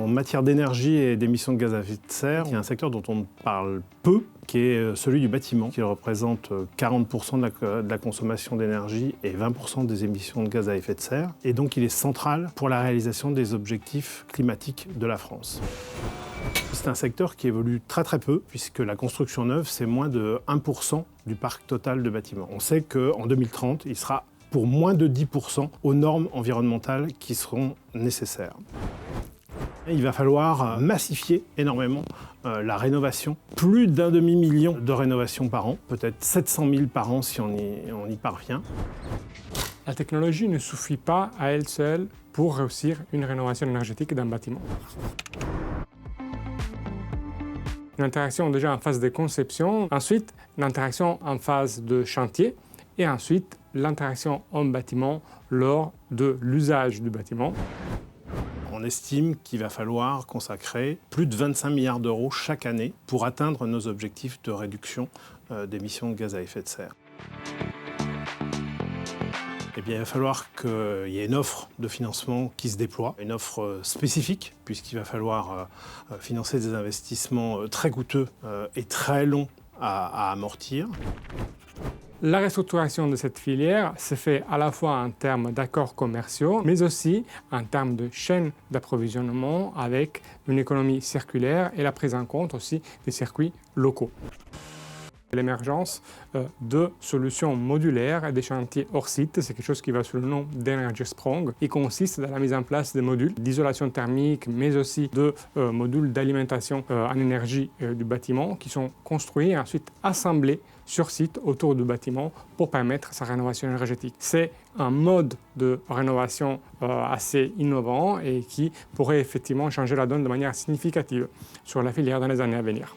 matière d'énergie et d'émissions de gaz à effet de serre, il y a un secteur dont on parle peu, qui est celui du bâtiment, qui représente 40% de la consommation d'énergie et 20% des émissions de gaz à effet de serre. Et donc il est central pour la réalisation des objectifs climatiques de la France. C'est un secteur qui évolue très très peu, puisque la construction neuve, c'est moins de 1% du parc total de bâtiments. On sait qu'en 2030, il sera pour moins de 10% aux normes environnementales qui seront nécessaires. Il va falloir massifier énormément la rénovation. Plus d'un demi-million de rénovations par an, peut-être 700 000 par an si on y parvient. La technologie ne suffit pas à elle seule pour réussir une rénovation énergétique d'un bâtiment. L'interaction déjà en phase de conception, ensuite l'interaction en phase de chantier et ensuite l'interaction en bâtiment lors de l'usage du bâtiment. On estime qu'il va falloir consacrer plus de 25 milliards d'euros chaque année pour atteindre nos objectifs de réduction d'émissions de gaz à effet de serre. Eh bien, il va falloir qu'il y ait une offre de financement qui se déploie, une offre spécifique, puisqu'il va falloir financer des investissements très coûteux et très longs à amortir. La restructuration de cette filière se fait à la fois en termes d'accords commerciaux, mais aussi en termes de chaîne d'approvisionnement avec une économie circulaire et la prise en compte aussi des circuits locaux. L'émergence de solutions modulaires et des chantiers hors site, c'est quelque chose qui va sous le nom d'Energy Sprong. Il consiste dans la mise en place de modules d'isolation thermique, mais aussi de modules d'alimentation en énergie du bâtiment qui sont construits et ensuite assemblés sur site autour du bâtiment pour permettre sa rénovation énergétique. C'est un mode de rénovation assez innovant et qui pourrait effectivement changer la donne de manière significative sur la filière dans les années à venir.